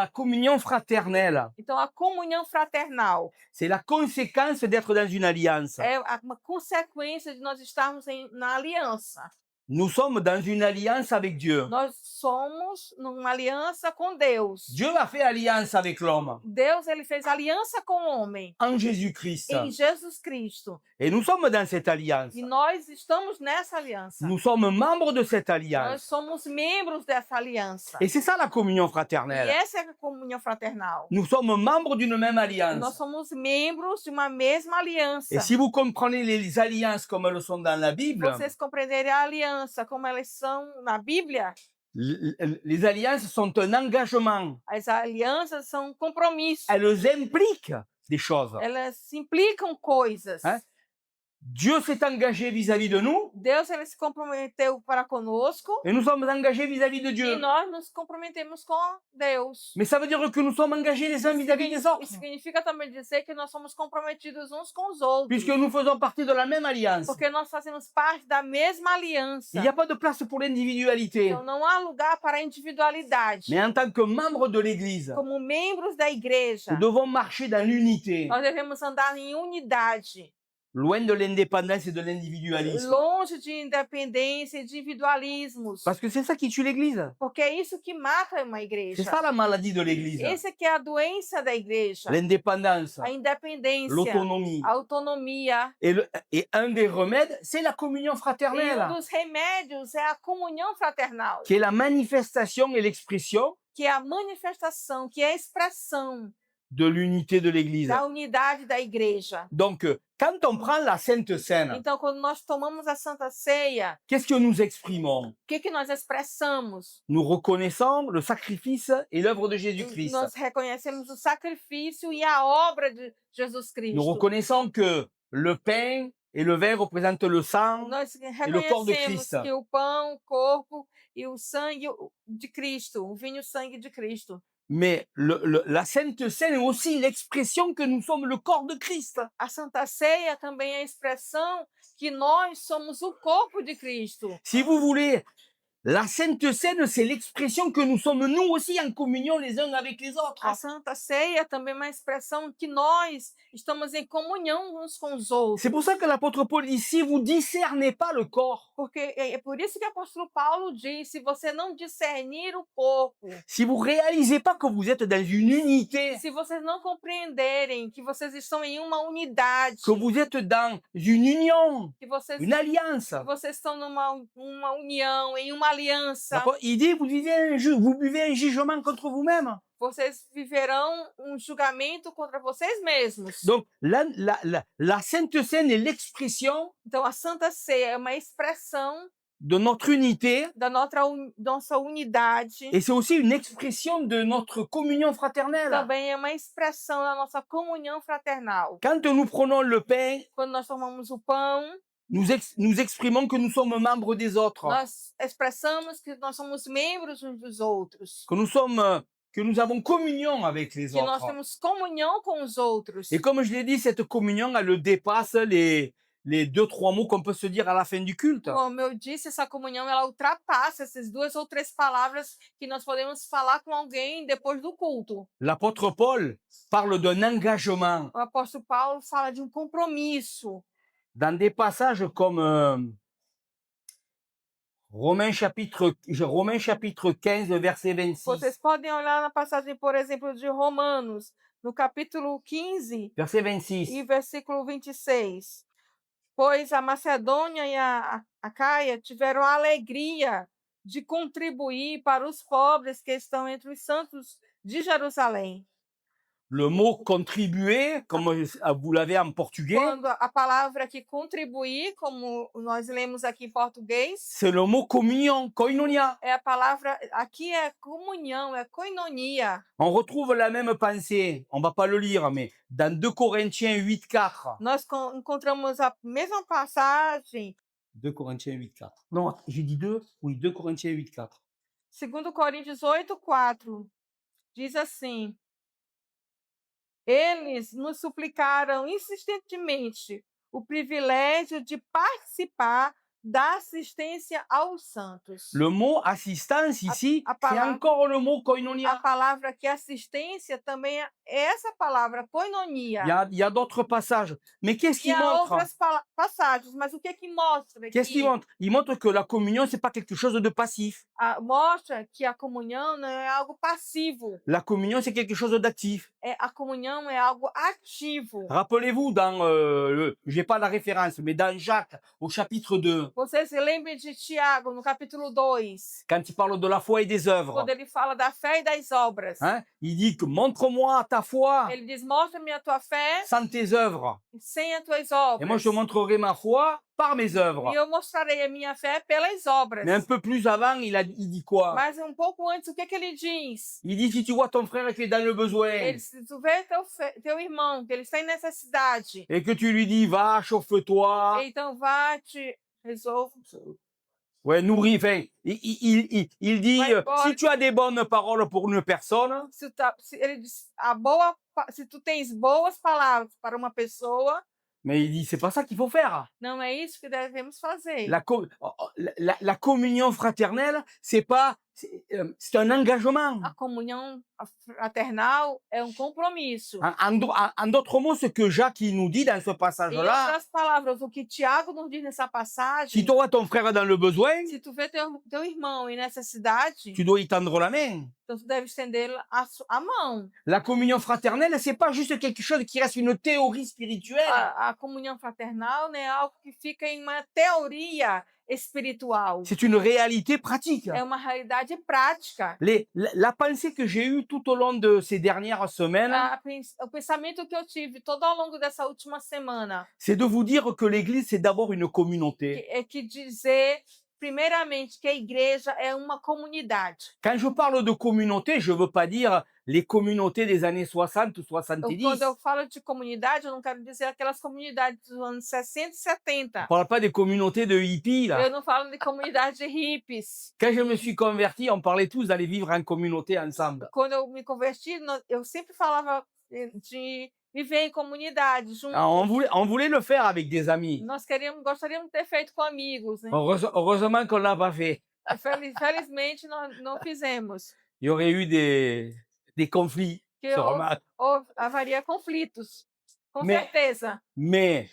communion fraternelle, Então, a comunhão fraternal c'est la conséquence d'être dans une alliance. é uma consequência de nós estarmos na aliança. Nous sommes dans une alliance avec Dieu. Nós somos numa aliança com Deus. Dieu a fait alliance avec l'homme Deus, ele fez aliança com o homem en Jésus-Christ. em Jesus Cristo. Et nous sommes dans cette alliance. E nós estamos nessa aliança. Nous sommes membres de cette Nós alliance. somos membros dessa aliança. Et c'est ça la communion E fraternelle. essa é a comunhão fraternal. Nous sommes membres d'une même Nós alliance. somos membros de uma mesma aliança. Et si vous comprenez les alliances comme elles sont dans la Bible, Vocês compreenderem a aliança como elas são na Bíblia, les alliances sont un engagement. as alianças são um compromisso. Elles impliquent des choses. Elas implicam coisas. Hein? Dieu s'est engagé vis-à-vis de nous Deus, ele se comprometeu para conosco et nous sommes engagés vis-à-vis de e Dieu. nós nos comprometemos com Deus. Mais ça veut dire que nous sommes engagés les uns vis-à-vis des autres, Isso significa também dizer que nós somos comprometidos uns com os outros. puisque nous faisons partie de la même alliance. Porque nós fazemos parte da mesma aliança. Il n'y a pas de place pour l'individualité. Então não há lugar para a individualidade. Mais en tant que membres de l'Église, Como membros da igreja, nous devons marcher dans l'unité. nós devemos andar em unidade. loin de l'indépendance et de l'individualisme. longe de independência e de individualismos. Parce que c'est ça qui tue l'Église. Porque é isso que mata uma C'est igreja. ça la maladie de l'Église. Esse que é a doença da igreja. L'indépendance, A independência, l'autonomie. a autonomia. Et un des remèdes, c'est la communion E fraternelle, dos remédios é a comunhão fraternal, qui est la manifestation et l'expression que é a manifestação, que é a expressão de l'unité de l'Église. da unidade da igreja. Donc, quand on prend la Sainte Seine, Então, quando nós tomamos a Santa Ceia, qu'est-ce que nous exprimons? o que nós expressamos? Nous reconnaissons le sacrifice et l'œuvre de Jésus-Christ. Nós reconhecemos o sacrifício e a obra de Jesus Nous Cristo. reconnaissons que le pain et le vin représentent le sang Nós et le corps de reconhecemos Christ. que o pão, o corpo e o sangue de Cristo, o vinho e o sangue de Cristo. Mais la Sainte Seine est aussi l'expression que nous sommes le corps de Christ. A Santa Ceia também é a expressão que nós somos o corpo de Cristo. Si vous voulez, la Sainte Seine, c'est l'expression que nous sommes nous aussi en communion les uns avec les autres. A Santa Ceia também é uma expressão que nós estamos em comunhão uns com os outros. C'est pour ça que l'apôtre Paul dit, si vous discernez pas le corps, Porque é por isso que o apóstolo Paulo diz, se você não discernir o corpo, si vous réalisez pas que vous êtes dans une unité, se vocês não compreenderem que vocês estão em uma unidade, que vous êtes dans une union, que vocês, une alliance, estão numa união, em uma aliança, d'accord, il dit, vous buvez un jugement contre vous-même. vocês viverão um julgamento contra vocês mesmos. Donc, la Sainte Seine est l'expression Então, a Santa Ceia é uma expressão de notre unité da nossa unidade. et c'est aussi une expression de notre communion fraternelle. Também é uma expressão da nossa comunhão fraternal. Quand nous prenons le pain, Quando nós tomamos o pão, nous exprimons que nous sommes membres des autres, nós expressamos que nós somos membros uns dos outros, que nous avons communion avec les que nós autres. temos comunhão com os outros. Et comme je l'ai dit, cette communion, elle dépasse les 2-3 mots qu'on peut se dire à la fin du culte. Como eu disse, essa comunhão ela ultrapassa essas 2 ou 3 palavras que nós podemos falar com alguém depois do culto. L'apôtre Paul parle d'un engagement O apóstolo Paulo fala de um compromisso dans des passages comme Romains chapitre 15, verset 26. Vocês podem olhar na passagem, por exemplo, de Romanos, no capítulo 15 Verset 26. e versículo 26. Pois a Macedônia e a Acaia tiveram a alegria de contribuir para os pobres que estão entre os santos de Jerusalém. Le mot contribuer, comme vous l'avez en portugais, Quando a palavra que contribuir, como nós lemos aqui em português, c'est le mot communion, koinonia. é a palavra, aqui é comunhão, é koinonia. On retrouve la même pensée, on va pas le lire, mais dans 2 Corinthiens 8, 4. Nós encontramos a mesma passagem, 2 Corinthiens 8, 4. Non, j'ai dit 2? Oui, 2 Corinthiens 8, 4. 2 Coríntios 8, 4. Diz assim: eles nos suplicaram insistentemente o privilégio de participar da assistência aos santos. Le mot assistance ici, a c'est palavra- encore le mot A koinonia. palavra que assistência também é essa palavra, koinonia. Il y a d'autres passages. Mais qu'est-ce E qu'il há montre? outras passagens, mas o que que mostra Qu'est-ce aqui? qu'il montre? Il montre que la communion, c'est pas quelque chose de passif. Mostra que a comunhão não é algo passivo. La communion, c'est quelque chose d'actif. A comunhão é algo ativo. Rappelez-vous, j'ai pas la référence, mais dans Jacques, au chapitre 2, Vocês se lembrem de Tiago, no capítulo 2, quand il parle de la foi et des œuvres, quando ele fala da fé e das obras. hein, il dit que montre-moi ta foi Ele diz, mostra-me a tua fé sans tes œuvres. sem as tuas Et moi, obras. je te montrerai ma foi par mes œuvres. E eu mostrarei a minha fé pelas obras. Mais un peu plus avant, il dit quoi? Mas um pouco antes, o que que ele diz? Il dit, si tu vois ton frère qui est dans le besoin, Ele, se tu vê teu irmão, que ele está em necessidade, et que tu lui dis, va, chauffe-toi, então vá, te resolva. ouais, nourris, enfin, il dit, Ouais, bon. si tu as des bonnes paroles pour une personne, Ele diz, se tu tens boas palavras para uma pessoa, mais il dit, c'est pas ça qu'il faut faire. não é isso que devemos fazer. La communion fraternelle, c'est pas c'est un engagement. A comunhão fraternal é um compromisso. En d'autres mots, ce que Jacques il nous dit dans ce Em passage-là, outras palavras, o que Tiago nos diz nessa si passagem, tu vois ton frère dans le besoin, se tu vê teu irmão em necessidade, tu dois y tendre la main. então tu deve estender a mão. La communion fraternelle, c'est pas juste quelque chose qui reste une théorie spirituelle. A comunhão fraternal não é algo que fica em uma teoria espiritual. C'est une réalité pratique. É uma realidade prática. La pensée que j'ai eue tout au long de ces dernières semaines, O pensamento que eu tive todo ao longo dessa última semana c'est de vous dire que l'Église, c'est d'abord une communauté. é que dizer, primeiramente, que a igreja é uma comunidade. Quand je parle de communauté, je veux pas dire les communautés des années 60 ou 70. Quando eu falo de comunidade, eu não quero dizer aquelas comunidades dos anos 60 e 70. On parle pas des communautés de hippies, là. Eu não falo de comunidade de hippies. Quand je me suis converti, on parlait tous d'aller vivre en communauté ensemble. Quando eu me converti, eu sempre falava de viver em comunidade, juntos. Alors, on voulait le faire avec des amis. Nós gostaríamos de ter feito com amigos, né? Heureusement qu'on l'a pas fait. Felizmente, nós não fizemos. Il y aurait eu des conflits. Que se remarque. haveria conflitos, com Mais- certeza. Mais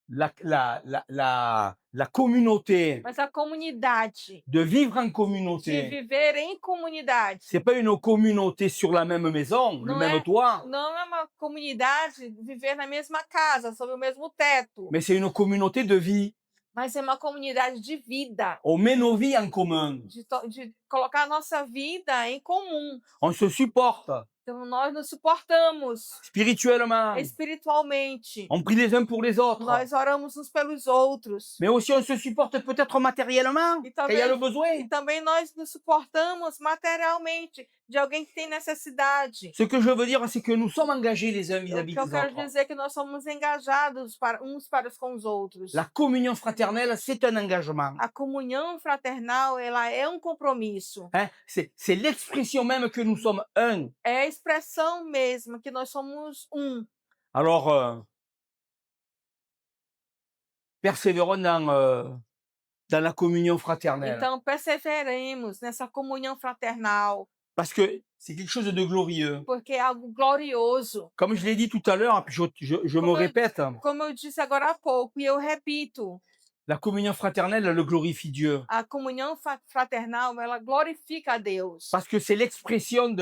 la communauté, Mas a comunidade, de vivre en de communauté, viver em comunidade, c'est pas une communauté sur la même maison, le Non, même toit, não é uma comunidade de viver na mesma casa, sob o mesmo teto, mais c'est une communauté de vie. mas é uma comunidade de vida, On met nos vies en commun. de colocar a nossa vida em comum. On se supporte Então, nós nos suportamos spirituellement. espiritualmente. On prie les uns pour les autres. Nós oramos uns pelos outros. Mais aussi, on se supporte peut-être matériellement, E quand il y a le também, besoin. e também nós nos suportamos materialmente de alguém que tem necessidade. Ce que je veux dire, c'est que nous sommes engagés les uns O vis-à-vis que eu des quero autres. dizer é que nós somos engajados uns para com os outros. La communion fraternelle, c'est un engagement. A comunhão fraternal, ela é um compromisso. Hein? C'est l'expression même que nous sommes un. É a expressão mesma que nós somos um. Alors, persévérons dans la communion fraternelle. Então, perseveremos nessa comunhão fraternal, Parce que c'est quelque chose de glorieux. porque é algo glorioso. Comme je l'ai dit tout à l'heure, puis je me répète, Como eu disse agora há pouco, e eu repito, la communion fraternelle, elle glorifie Dieu. a comunhão fraternal, ela glorifica a Deus. Parce que c'est l'expression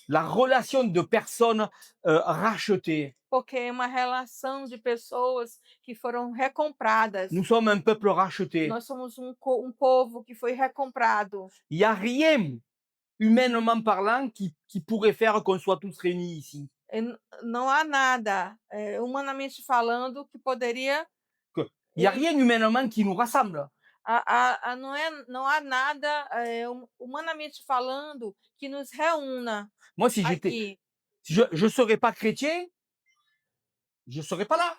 la relation de personnes rachetées. Porque é uma relação de pessoas que foram recompradas. Nous sommes un peuple racheté. Nós somos um povo que foi recomprado. Il n'y a rien, humainement parlant, qui pourrait faire qu'on soit tous réunis ici. Não há nada, humanamente falando, que poderia... Il n'y a rien humainement qui nous rassemble. Não há nada, humanamente falando, que nos reúna. Moi, si aqui. je serais pas chrétien, je serais pas là.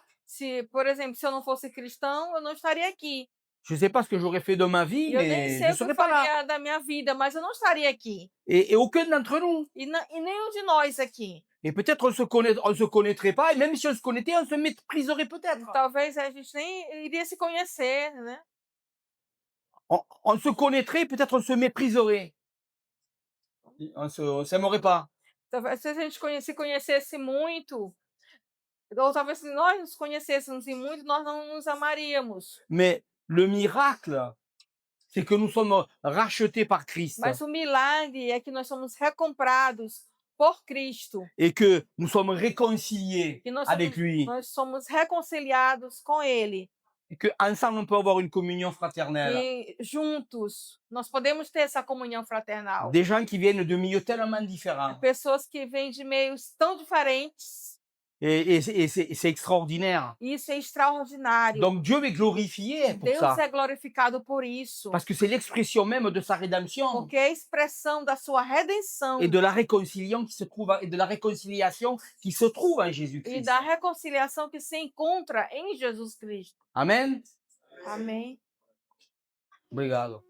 Por exemplo, se eu não fosse cristão, eu não estaria aqui. Je sais pas ce que j'aurais fait de ma vie, Eu nem mais sei je o que serais eu pas là. faria da minha vida, mas eu não estaria aqui. Et aucun d'entre nous. E nenhum de nós aqui. Et peut-être on se connaîtrait pas, et même si on se connaissait, on se mépriserait peut-être. Talvez a gente nem iria se conhecer, né? On se connaîtrait, peut-être on se mépriserait. On s'aimerait pas. Talvez se a gente se conhecesse muito, ou talvez se nós nos conhecêssemos muito, nós não nos amaríamos. Mais le miracle, c'est que nous sommes rachetés par Christ. Mas o milagre é que nós somos recomprados por Cristo. Et que nous sommes réconciliés E avec lui. nós somos reconciliados com Ele. Et qu'ensemble, on peut avoir une communion fraternelle. E juntos, nós podemos ter essa comunhão fraternal. Des gens qui viennent de milieux tellement différents. Pessoas que vêm de meios tão diferentes. Et c'est extraordinaire. Isso é extraordinário. Donc Dieu est glorifié pour Deus ça. é glorificado por isso. Parce que c'est l'expression même de sa rédemption. Porque é a expressão da sua redenção. Et de la réconciliation qui se trouve, et de la réconciliation qui se trouve en E Jésus-Christ. da reconciliação que se encontra em Jesus Cristo. Amen. Amém. Obrigado.